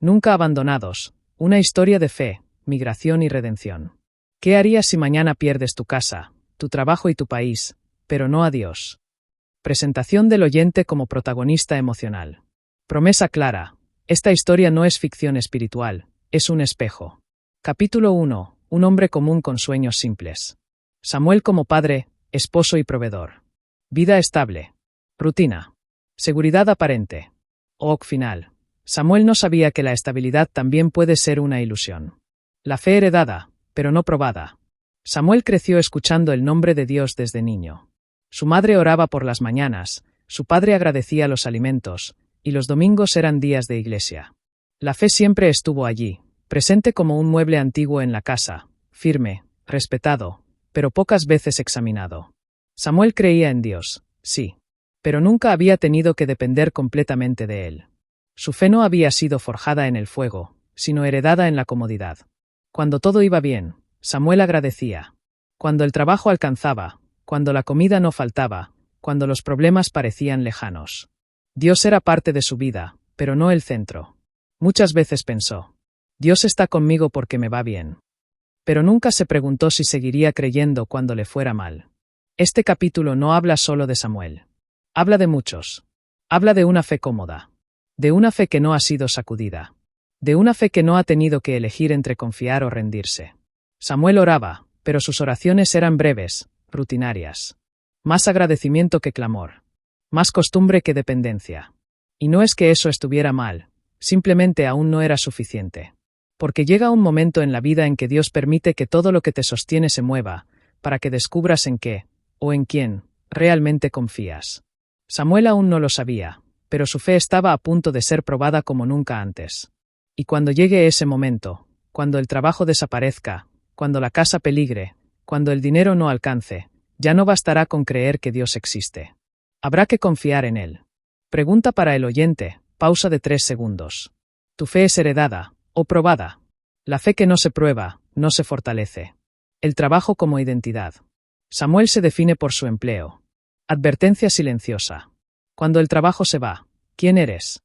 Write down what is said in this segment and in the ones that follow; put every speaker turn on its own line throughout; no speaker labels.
Nunca abandonados. Una historia de fe, migración y redención. ¿Qué harías si mañana pierdes tu casa, tu trabajo y tu país, pero no a Dios? Presentación del oyente como protagonista emocional. Promesa clara. Esta historia no es ficción espiritual, es un espejo. Capítulo 1. Un hombre común con sueños simples. Samuel como padre, esposo y proveedor. Vida estable. Rutina. Seguridad aparente. Ok final. Samuel no sabía que la estabilidad también puede ser una ilusión. La fe heredada, pero no probada. Samuel creció escuchando el nombre de Dios desde niño. Su madre oraba por las mañanas, su padre agradecía los alimentos, y los domingos eran días de iglesia. La fe siempre estuvo allí, presente como un mueble antiguo en la casa, firme, respetado, pero pocas veces examinado. Samuel creía en Dios, sí, pero nunca había tenido que depender completamente de él. Su fe no había sido forjada en el fuego, sino heredada en la comodidad. Cuando todo iba bien, Samuel agradecía. Cuando el trabajo alcanzaba, cuando la comida no faltaba, cuando los problemas parecían lejanos. Dios era parte de su vida, pero no el centro. Muchas veces pensó, Dios está conmigo porque me va bien. Pero nunca se preguntó si seguiría creyendo cuando le fuera mal. Este capítulo no habla solo de Samuel. Habla de muchos. Habla de una fe cómoda. De una fe que no ha sido sacudida. De una fe que no ha tenido que elegir entre confiar o rendirse. Samuel oraba, pero sus oraciones eran breves, rutinarias. Más agradecimiento que clamor. Más costumbre que dependencia. Y no es que eso estuviera mal, simplemente aún no era suficiente. Porque llega un momento en la vida en que Dios permite que todo lo que te sostiene se mueva, para que descubras en qué, o en quién, realmente confías. Samuel aún no lo sabía, pero su fe estaba a punto de ser probada como nunca antes. Y cuando llegue ese momento, cuando el trabajo desaparezca, cuando la casa peligre, cuando el dinero no alcance, ya no bastará con creer que Dios existe. Habrá que confiar en Él. Pregunta para el oyente, pausa de 3 segundos. ¿Tu fe es heredada o probada? La fe que no se prueba, no se fortalece. El trabajo como identidad. Samuel se define por su empleo. Advertencia silenciosa. Cuando el trabajo se va, ¿quién eres?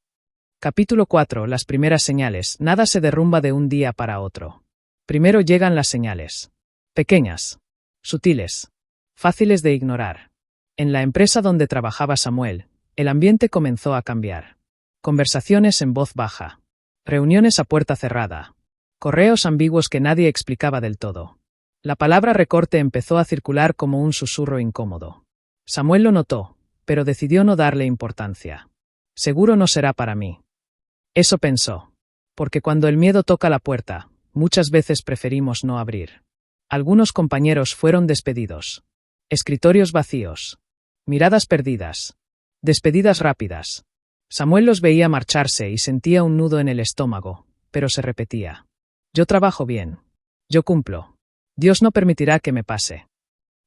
Capítulo 4. Las primeras señales. Nada se derrumba de un día para otro. Primero llegan las señales. Pequeñas. Sutiles. Fáciles de ignorar. En la empresa donde trabajaba Samuel, el ambiente comenzó a cambiar. Conversaciones en voz baja. Reuniones a puerta cerrada. Correos ambiguos que nadie explicaba del todo. La palabra recorte empezó a circular como un susurro incómodo. Samuel lo notó, pero decidió no darle importancia. Seguro no será para mí. Eso pensó. Porque cuando el miedo toca la puerta, muchas veces preferimos no abrir. Algunos compañeros fueron despedidos. Escritorios vacíos. Miradas perdidas. Despedidas rápidas. Samuel los veía marcharse y sentía un nudo en el estómago, pero se repetía. Yo trabajo bien. Yo cumplo. Dios no permitirá que me pase.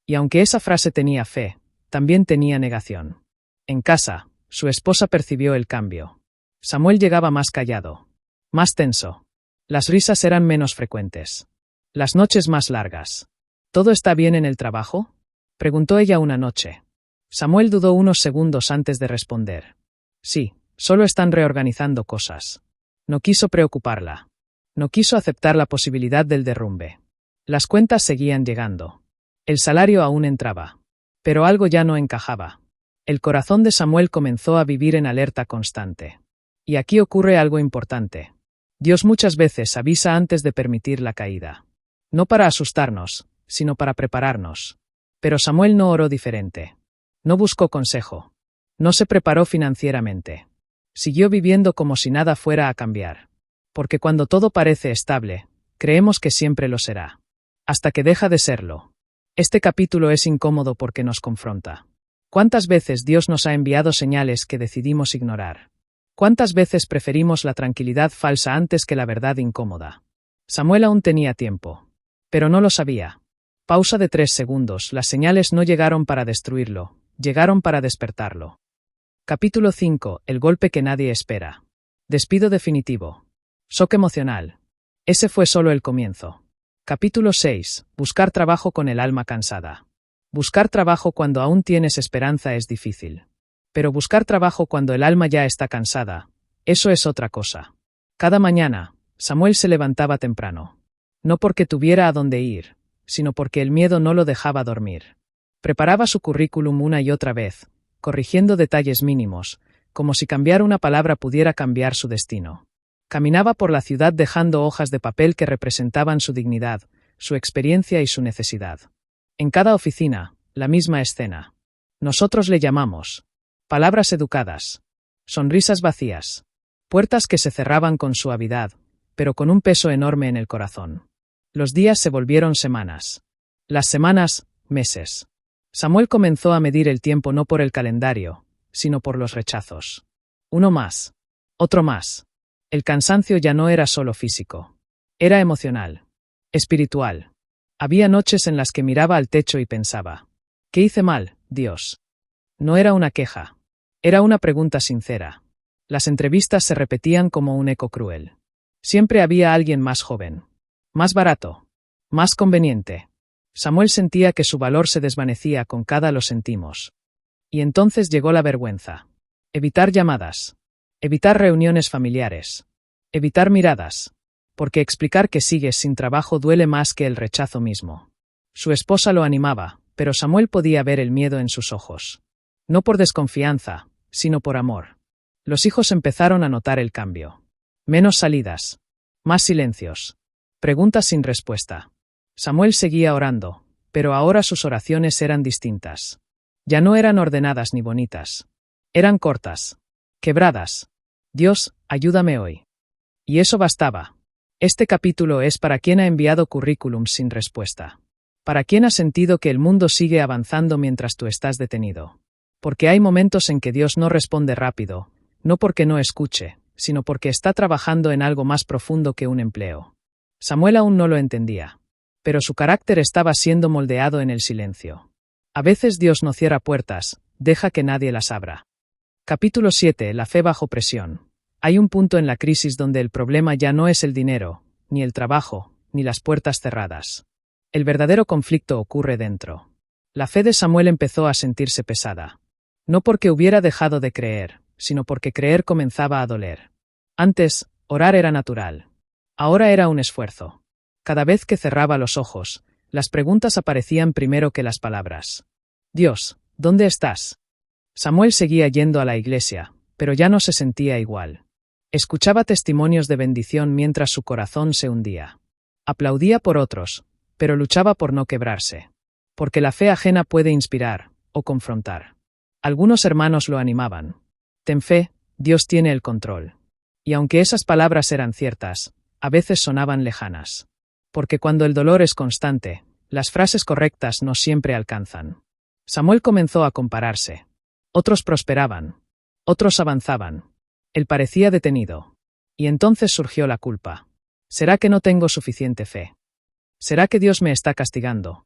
Y aunque esa frase tenía fe, también tenía negación. En casa, su esposa percibió el cambio. Samuel llegaba más callado. Más tenso. Las risas eran menos frecuentes. Las noches más largas. ¿Todo está bien en el trabajo?, preguntó ella una noche. Samuel dudó unos segundos antes de responder. Sí, solo están reorganizando cosas. No quiso preocuparla. No quiso aceptar la posibilidad del derrumbe. Las cuentas seguían llegando. El salario aún entraba. Pero algo ya no encajaba. El corazón de Samuel comenzó a vivir en alerta constante. Y aquí ocurre algo importante. Dios muchas veces avisa antes de permitir la caída. No para asustarnos, sino para prepararnos. Pero Samuel no oró diferente. No buscó consejo. No se preparó financieramente. Siguió viviendo como si nada fuera a cambiar. Porque cuando todo parece estable, creemos que siempre lo será. Hasta que deja de serlo. Este capítulo es incómodo porque nos confronta. ¿Cuántas veces Dios nos ha enviado señales que decidimos ignorar? ¿Cuántas veces preferimos la tranquilidad falsa antes que la verdad incómoda? Samuel aún tenía tiempo. Pero no lo sabía. Pausa de 3 segundos. Las señales no llegaron para destruirlo, llegaron para despertarlo. Capítulo 5. El golpe que nadie espera. Despido definitivo. Shock emocional. Ese fue solo el comienzo. Capítulo 6. Buscar trabajo con el alma cansada. Buscar trabajo cuando aún tienes esperanza es difícil. Pero buscar trabajo cuando el alma ya está cansada, eso es otra cosa. Cada mañana, Samuel se levantaba temprano. No porque tuviera a dónde ir, sino porque el miedo no lo dejaba dormir. Preparaba su currículum una y otra vez, corrigiendo detalles mínimos, como si cambiar una palabra pudiera cambiar su destino. Caminaba por la ciudad dejando hojas de papel que representaban su dignidad, su experiencia y su necesidad. En cada oficina, la misma escena. Nosotros le llamamos palabras educadas, sonrisas vacías, puertas que se cerraban con suavidad, pero con un peso enorme en el corazón. Los días se volvieron semanas. Las semanas, meses. Samuel comenzó a medir el tiempo no por el calendario, sino por los rechazos. Uno más. Otro más. El cansancio ya no era solo físico. Era emocional. Espiritual. Había noches en las que miraba al techo y pensaba: ¿qué hice mal, Dios? No era una queja. Era una pregunta sincera. Las entrevistas se repetían como un eco cruel. Siempre había alguien más joven. Más barato. Más conveniente. Samuel sentía que su valor se desvanecía con cada lo sentimos. Y entonces llegó la vergüenza. Evitar llamadas. Evitar reuniones familiares. Evitar miradas. Porque explicar que sigues sin trabajo duele más que el rechazo mismo. Su esposa lo animaba, pero Samuel podía ver el miedo en sus ojos. No por desconfianza, sino por amor. Los hijos empezaron a notar el cambio. Menos salidas. Más silencios. Preguntas sin respuesta. Samuel seguía orando, pero ahora sus oraciones eran distintas. Ya no eran ordenadas ni bonitas. Eran cortas. Quebradas. Dios, ayúdame hoy. Y eso bastaba. Este capítulo es para quien ha enviado currículums sin respuesta. Para quien ha sentido que el mundo sigue avanzando mientras tú estás detenido. Porque hay momentos en que Dios no responde rápido, no porque no escuche, sino porque está trabajando en algo más profundo que un empleo. Samuel aún no lo entendía. Pero su carácter estaba siendo moldeado en el silencio. A veces Dios no cierra puertas, deja que nadie las abra. Capítulo 7. La fe bajo presión. Hay un punto en la crisis donde el problema ya no es el dinero, ni el trabajo, ni las puertas cerradas. El verdadero conflicto ocurre dentro. La fe de Samuel empezó a sentirse pesada. No porque hubiera dejado de creer, sino porque creer comenzaba a doler. Antes, orar era natural. Ahora era un esfuerzo. Cada vez que cerraba los ojos, las preguntas aparecían primero que las palabras. Dios, ¿dónde estás? Samuel seguía yendo a la iglesia, pero ya no se sentía igual. Escuchaba testimonios de bendición mientras su corazón se hundía. Aplaudía por otros, pero luchaba por no quebrarse. Porque la fe ajena puede inspirar, o confrontar. Algunos hermanos lo animaban. Ten fe, Dios tiene el control. Y aunque esas palabras eran ciertas, a veces sonaban lejanas. Porque cuando el dolor es constante, las frases correctas no siempre alcanzan. Samuel comenzó a compararse. Otros prosperaban. Otros avanzaban. Él parecía detenido. Y entonces surgió la culpa. ¿Será que no tengo suficiente fe? ¿Será que Dios me está castigando?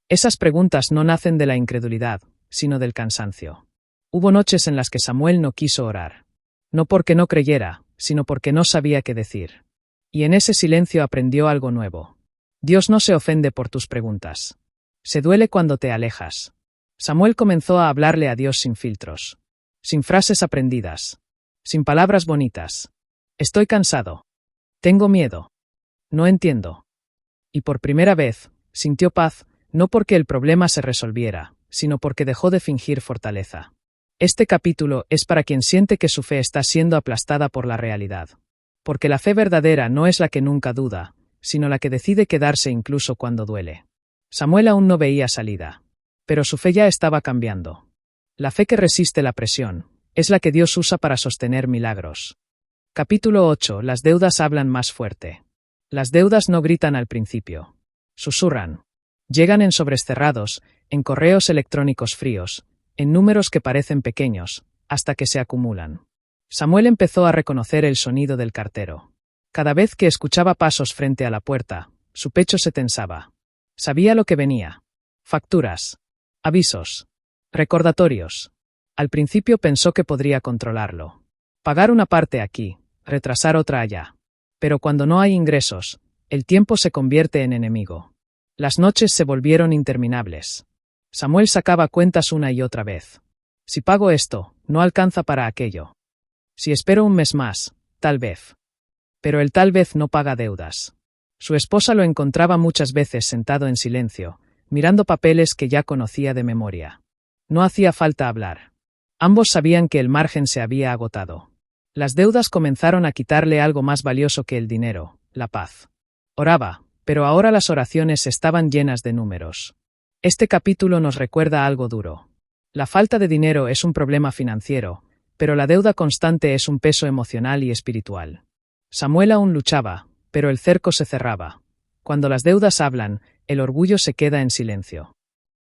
Esas preguntas no nacen de la incredulidad, sino del cansancio. Hubo noches en las que Samuel no quiso orar. No porque no creyera, sino porque no sabía qué decir. Y en ese silencio aprendió algo nuevo. Dios no se ofende por tus preguntas. Se duele cuando te alejas. Samuel comenzó a hablarle a Dios sin filtros. Sin frases aprendidas. Sin palabras bonitas. Estoy cansado. Tengo miedo. No entiendo. Y por primera vez, sintió paz, no porque el problema se resolviera, sino porque dejó de fingir fortaleza. Este capítulo es para quien siente que su fe está siendo aplastada por la realidad. Porque la fe verdadera no es la que nunca duda, sino la que decide quedarse incluso cuando duele. Samuel aún no veía salida. Pero su fe ya estaba cambiando. La fe que resiste la presión, es la que Dios usa para sostener milagros. Capítulo 8. Las deudas hablan más fuerte. Las deudas no gritan al principio. Susurran. Llegan en sobres cerrados, en correos electrónicos fríos, en números que parecen pequeños, hasta que se acumulan. Samuel empezó a reconocer el sonido del cartero. Cada vez que escuchaba pasos frente a la puerta, su pecho se tensaba. Sabía lo que venía. Facturas. Avisos. Recordatorios. Al principio pensó que podría controlarlo. Pagar una parte aquí, retrasar otra allá. Pero cuando no hay ingresos, el tiempo se convierte en enemigo. Las noches se volvieron interminables. Samuel sacaba cuentas una y otra vez. Si pago esto, no alcanza para aquello. Si espero un mes más, tal vez. Pero él tal vez no paga deudas. Su esposa lo encontraba muchas veces sentado en silencio, mirando papeles que ya conocía de memoria. No hacía falta hablar. Ambos sabían que el margen se había agotado. Las deudas comenzaron a quitarle algo más valioso que el dinero, la paz. Oraba, pero ahora las oraciones estaban llenas de números. Este capítulo nos recuerda algo duro. La falta de dinero es un problema financiero, pero la deuda constante es un peso emocional y espiritual. Samuel aún luchaba, pero el cerco se cerraba. Cuando las deudas hablan, el orgullo se queda en silencio.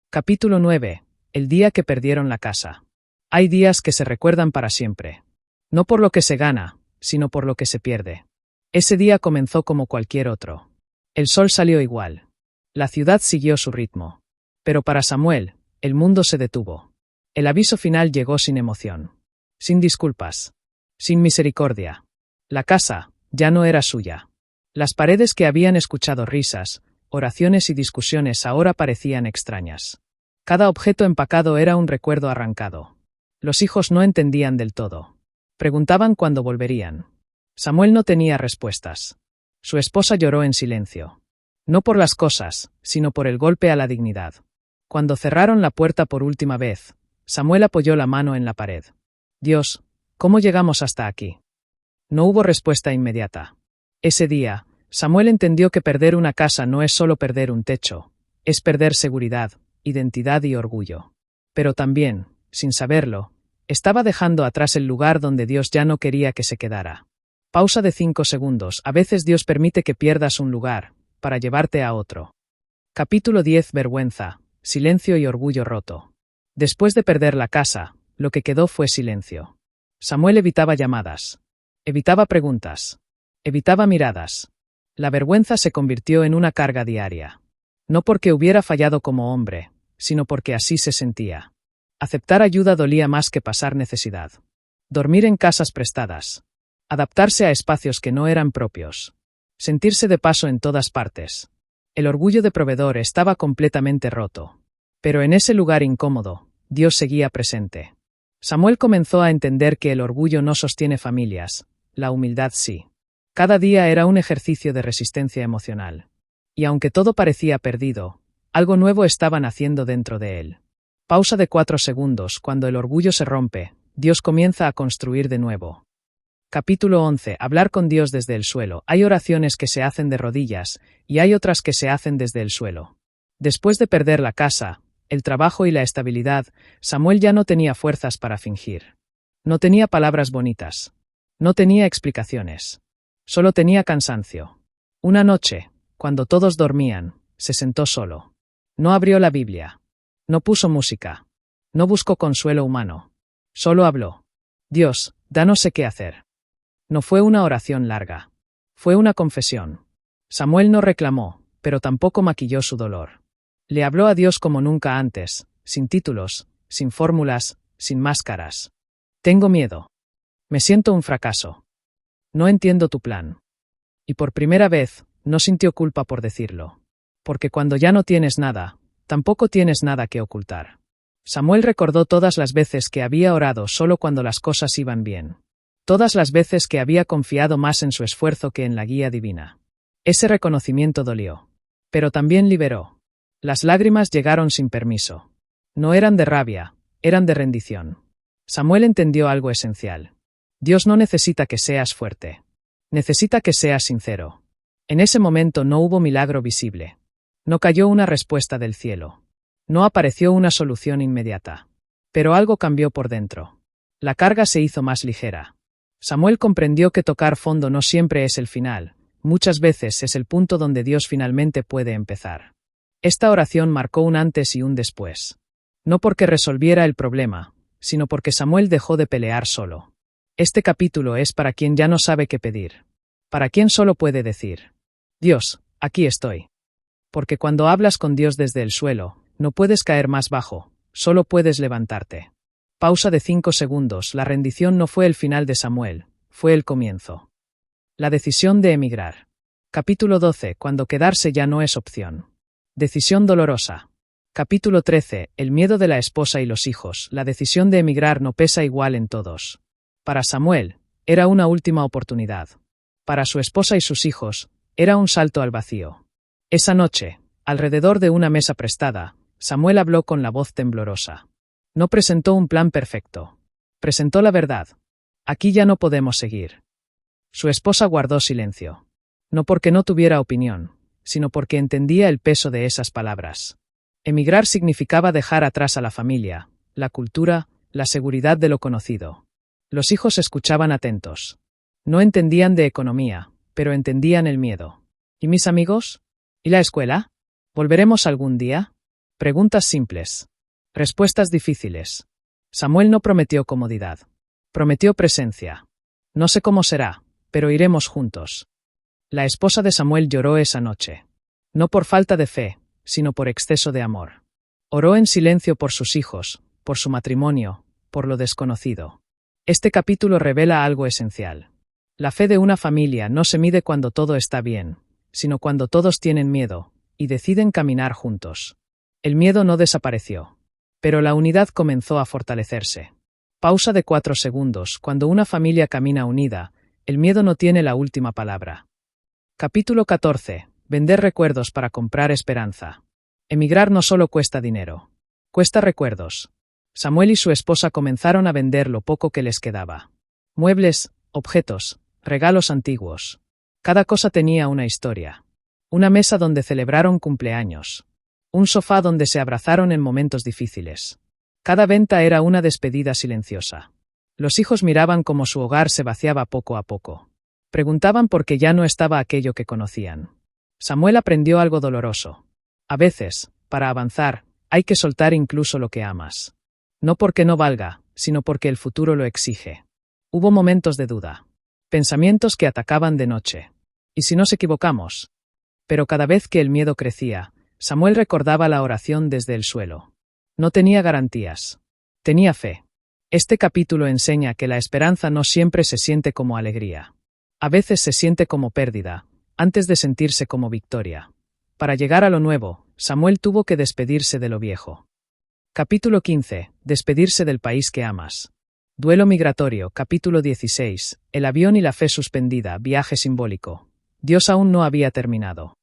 Capítulo 9. El día que perdieron la casa. Hay días que se recuerdan para siempre. No por lo que se gana, sino por lo que se pierde. Ese día comenzó como cualquier otro. El sol salió igual. La ciudad siguió su ritmo. Pero para Samuel, el mundo se detuvo. El aviso final llegó sin emoción. Sin disculpas. Sin misericordia. La casa ya no era suya. Las paredes que habían escuchado risas, oraciones y discusiones ahora parecían extrañas. Cada objeto empacado era un recuerdo arrancado. Los hijos no entendían del todo. Preguntaban cuándo volverían. Samuel no tenía respuestas. Su esposa lloró en silencio. No por las cosas, sino por el golpe a la dignidad. Cuando cerraron la puerta por última vez, Samuel apoyó la mano en la pared. Dios, ¿cómo llegamos hasta aquí? No hubo respuesta inmediata. Ese día, Samuel entendió que perder una casa no es solo perder un techo, es perder seguridad, identidad y orgullo. Pero también, sin saberlo, estaba dejando atrás el lugar donde Dios ya no quería que se quedara. Pausa de 5 segundos. A veces Dios permite que pierdas un lugar, para llevarte a otro. Capítulo 10. Vergüenza, silencio y orgullo roto. Después de perder la casa, lo que quedó fue silencio. Samuel evitaba llamadas. Evitaba preguntas. Evitaba miradas. La vergüenza se convirtió en una carga diaria. No porque hubiera fallado como hombre, sino porque así se sentía. Aceptar ayuda dolía más que pasar necesidad. Dormir en casas prestadas. Adaptarse a espacios que no eran propios. Sentirse de paso en todas partes. El orgullo de proveedor estaba completamente roto. Pero en ese lugar incómodo, Dios seguía presente. Samuel comenzó a entender que el orgullo no sostiene familias, la humildad sí. Cada día era un ejercicio de resistencia emocional. Y aunque todo parecía perdido, algo nuevo estaba naciendo dentro de él. Pausa de 4 segundos. Cuando el orgullo se rompe, Dios comienza a construir de nuevo. Capítulo 11. Hablar con Dios desde el suelo. Hay oraciones que se hacen de rodillas, y hay otras que se hacen desde el suelo. Después de perder la casa, el trabajo y la estabilidad, Samuel ya no tenía fuerzas para fingir. No tenía palabras bonitas. No tenía explicaciones. Solo tenía cansancio. Una noche, cuando todos dormían, se sentó solo. No abrió la Biblia. No puso música. No buscó consuelo humano. Solo habló. Dios, ya no sé qué hacer. No fue una oración larga. Fue una confesión. Samuel no reclamó, pero tampoco maquilló su dolor. Le habló a Dios como nunca antes, sin títulos, sin fórmulas, sin máscaras. Tengo miedo. Me siento un fracaso. No entiendo tu plan. Y por primera vez, no sintió culpa por decirlo. Porque cuando ya no tienes nada, tampoco tienes nada que ocultar. Samuel recordó todas las veces que había orado solo cuando las cosas iban bien. Todas las veces que había confiado más en su esfuerzo que en la guía divina. Ese reconocimiento dolió. Pero también liberó. Las lágrimas llegaron sin permiso. No eran de rabia, eran de rendición. Samuel entendió algo esencial. Dios no necesita que seas fuerte. Necesita que seas sincero. En ese momento no hubo milagro visible. No cayó una respuesta del cielo. No apareció una solución inmediata. Pero algo cambió por dentro. La carga se hizo más ligera. Samuel comprendió que tocar fondo no siempre es el final, muchas veces es el punto donde Dios finalmente puede empezar. Esta oración marcó un antes y un después. No porque resolviera el problema, sino porque Samuel dejó de pelear solo. Este capítulo es para quien ya no sabe qué pedir. Para quien solo puede decir: Dios, aquí estoy. Porque cuando hablas con Dios desde el suelo, no puedes caer más bajo, solo puedes levantarte. Pausa de 5 segundos. La rendición no fue el final de Samuel, fue el comienzo. La decisión de emigrar. Capítulo 12. Cuando quedarse ya no es opción. Decisión dolorosa. Capítulo 13. El miedo de la esposa y los hijos. La decisión de emigrar no pesa igual en todos. Para Samuel, era una última oportunidad. Para su esposa y sus hijos, era un salto al vacío. Esa noche, alrededor de una mesa prestada, Samuel habló con la voz temblorosa. No presentó un plan perfecto. Presentó la verdad. Aquí ya no podemos seguir. Su esposa guardó silencio. No porque no tuviera opinión, sino porque entendía el peso de esas palabras. Emigrar significaba dejar atrás a la familia, la cultura, la seguridad de lo conocido. Los hijos escuchaban atentos. No entendían de economía, pero entendían el miedo. ¿Y mis amigos? ¿Y la escuela? ¿Volveremos algún día? Preguntas simples. Respuestas difíciles. Samuel no prometió comodidad. Prometió presencia. No sé cómo será, pero iremos juntos. La esposa de Samuel lloró esa noche. No por falta de fe, sino por exceso de amor. Oró en silencio por sus hijos, por su matrimonio, por lo desconocido. Este capítulo revela algo esencial. La fe de una familia no se mide cuando todo está bien, sino cuando todos tienen miedo, y deciden caminar juntos. El miedo no desapareció, pero la unidad comenzó a fortalecerse. Pausa de 4 segundos. Cuando una familia camina unida, el miedo no tiene la última palabra. Capítulo 14. Vender recuerdos para comprar esperanza. Emigrar no solo cuesta dinero. Cuesta recuerdos. Samuel y su esposa comenzaron a vender lo poco que les quedaba. Muebles, objetos, regalos antiguos. Cada cosa tenía una historia. Una mesa donde celebraron cumpleaños. Un sofá donde se abrazaron en momentos difíciles. Cada venta era una despedida silenciosa. Los hijos miraban cómo su hogar se vaciaba poco a poco. Preguntaban por qué ya no estaba aquello que conocían. Samuel aprendió algo doloroso. A veces, para avanzar, hay que soltar incluso lo que amas. No porque no valga, sino porque el futuro lo exige. Hubo momentos de duda. Pensamientos que atacaban de noche. ¿Y si nos equivocamos? Pero cada vez que el miedo crecía, Samuel recordaba la oración desde el suelo. No tenía garantías. Tenía fe. Este capítulo enseña que la esperanza no siempre se siente como alegría. A veces se siente como pérdida, antes de sentirse como victoria. Para llegar a lo nuevo, Samuel tuvo que despedirse de lo viejo. Capítulo 15. Despedirse del país que amas. Duelo migratorio. Capítulo 16. El avión y la fe suspendida. Viaje simbólico. Dios aún no había terminado.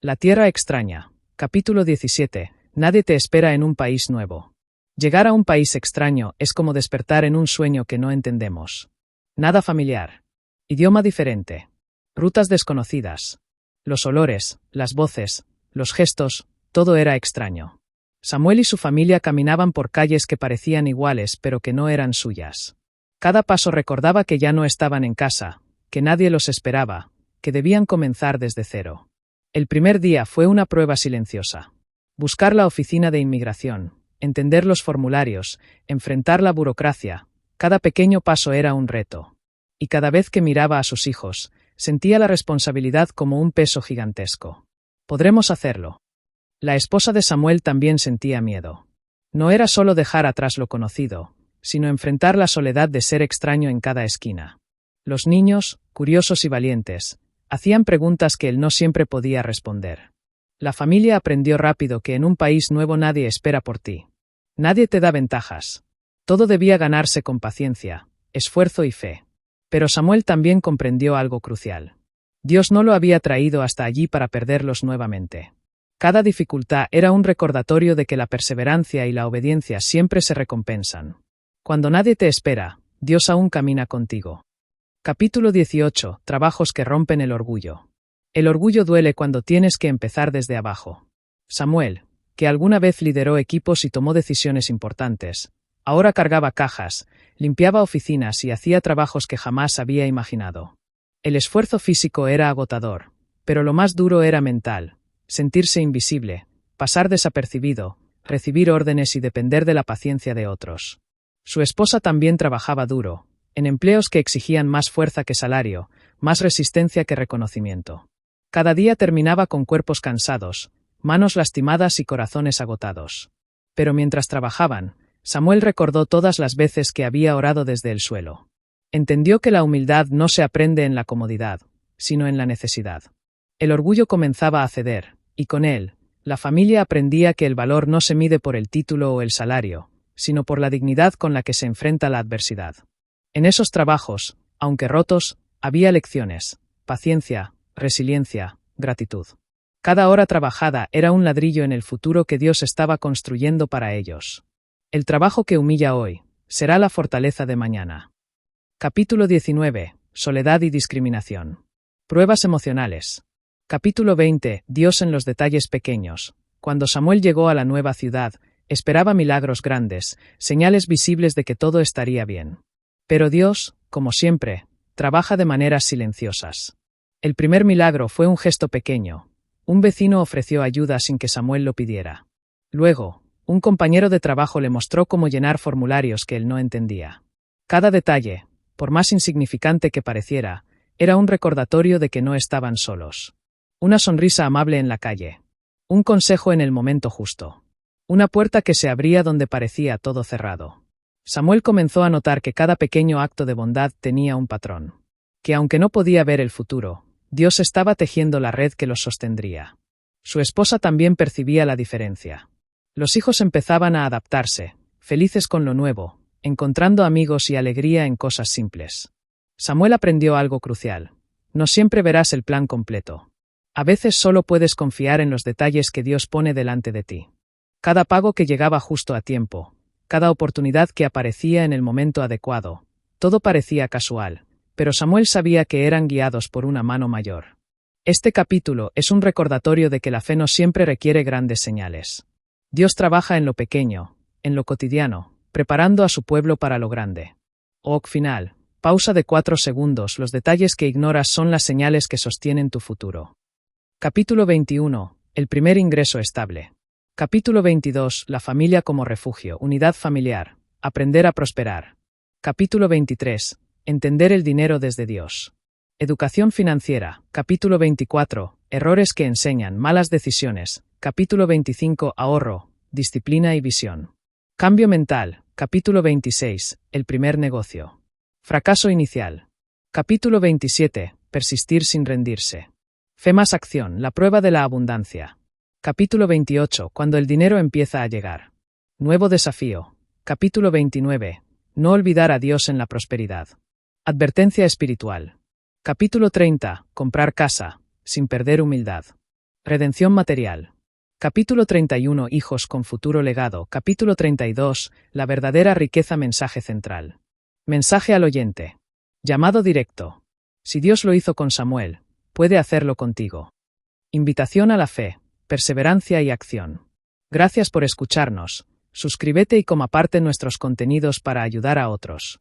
La tierra extraña. Capítulo 17. Nadie te espera en un país nuevo. Llegar a un país extraño es como despertar en un sueño que no entendemos. Nada familiar. Idioma diferente. Rutas desconocidas. Los olores, las voces, los gestos, todo era extraño. Samuel y su familia caminaban por calles que parecían iguales pero que no eran suyas. Cada paso recordaba que ya no estaban en casa, que nadie los esperaba, que debían comenzar desde cero. El primer día fue una prueba silenciosa. Buscar la oficina de inmigración, entender los formularios, enfrentar la burocracia, cada pequeño paso era un reto. Y cada vez que miraba a sus hijos, sentía la responsabilidad como un peso gigantesco. ¿Podremos hacerlo? La esposa de Samuel también sentía miedo. No era solo dejar atrás lo conocido, sino enfrentar la soledad de ser extraño en cada esquina. Los niños, curiosos y valientes, hacían preguntas que él no siempre podía responder. La familia aprendió rápido que en un país nuevo nadie espera por ti. Nadie te da ventajas. Todo debía ganarse con paciencia, esfuerzo y fe. Pero Samuel también comprendió algo crucial. Dios no lo había traído hasta allí para perderlos nuevamente. Cada dificultad era un recordatorio de que la perseverancia y la obediencia siempre se recompensan. Cuando nadie te espera, Dios aún camina contigo. Capítulo 18. Trabajos que rompen el orgullo. El orgullo duele cuando tienes que empezar desde abajo. Samuel, que alguna vez lideró equipos y tomó decisiones importantes, ahora cargaba cajas, limpiaba oficinas y hacía trabajos que jamás había imaginado. El esfuerzo físico era agotador, pero lo más duro era mental, sentirse invisible, pasar desapercibido, recibir órdenes y depender de la paciencia de otros. Su esposa también trabajaba duro, en empleos que exigían más fuerza que salario, más resistencia que reconocimiento. Cada día terminaba con cuerpos cansados, manos lastimadas y corazones agotados. Pero mientras trabajaban, Samuel recordó todas las veces que había orado desde el suelo. Entendió que la humildad no se aprende en la comodidad, sino en la necesidad. El orgullo comenzaba a ceder, y con él, la familia aprendía que el valor no se mide por el título o el salario, sino por la dignidad con la que se enfrenta la adversidad. En esos trabajos, aunque rotos, había lecciones, paciencia, resiliencia, gratitud. Cada hora trabajada era un ladrillo en el futuro que Dios estaba construyendo para ellos. El trabajo que humilla hoy será la fortaleza de mañana. Capítulo 19. Soledad y discriminación. Pruebas emocionales. Capítulo 20. Dios en los detalles pequeños. Cuando Samuel llegó a la nueva ciudad, esperaba milagros grandes, señales visibles de que todo estaría bien. Pero Dios, como siempre, trabaja de maneras silenciosas. El primer milagro fue un gesto pequeño. Un vecino ofreció ayuda sin que Samuel lo pidiera. Luego, un compañero de trabajo le mostró cómo llenar formularios que él no entendía. Cada detalle, por más insignificante que pareciera, era un recordatorio de que no estaban solos. Una sonrisa amable en la calle. Un consejo en el momento justo. Una puerta que se abría donde parecía todo cerrado. Samuel comenzó a notar que cada pequeño acto de bondad tenía un patrón. Que aunque no podía ver el futuro, Dios estaba tejiendo la red que los sostendría. Su esposa también percibía la diferencia. Los hijos empezaban a adaptarse, felices con lo nuevo, encontrando amigos y alegría en cosas simples. Samuel aprendió algo crucial. No siempre verás el plan completo. A veces solo puedes confiar en los detalles que Dios pone delante de ti. Cada pago que llegaba justo a tiempo, cada oportunidad que aparecía en el momento adecuado, todo parecía casual, pero Samuel sabía que eran guiados por una mano mayor. Este capítulo es un recordatorio de que la fe no siempre requiere grandes señales. Dios trabaja en lo pequeño, en lo cotidiano, preparando a su pueblo para lo grande. Final. Pausa de 4 segundos. Los detalles que ignoras son las señales que sostienen tu futuro. Capítulo 21. El primer ingreso estable. Capítulo 22. La familia como refugio. Unidad familiar. Aprender a prosperar. Capítulo 23. Entender el dinero desde Dios. Educación financiera. Capítulo 24. Errores que enseñan. Malas decisiones. Capítulo 25. Ahorro, disciplina y visión. Cambio mental. Capítulo 26. El primer negocio. Fracaso inicial. Capítulo 27. Persistir sin rendirse. Fe más acción. La prueba de la abundancia. Capítulo 28. Cuando el dinero empieza a llegar. Nuevo desafío. Capítulo 29. No olvidar a Dios en la prosperidad. Advertencia espiritual. Capítulo 30. Comprar casa, sin perder humildad. Redención material. Capítulo 31. Hijos con futuro legado. Capítulo 32. La verdadera riqueza. Mensaje central. Mensaje al oyente. Llamado directo. Si Dios lo hizo con Samuel, puede hacerlo contigo. Invitación a la fe, perseverancia y acción. Gracias por escucharnos. Suscríbete y comparte nuestros contenidos para ayudar a otros.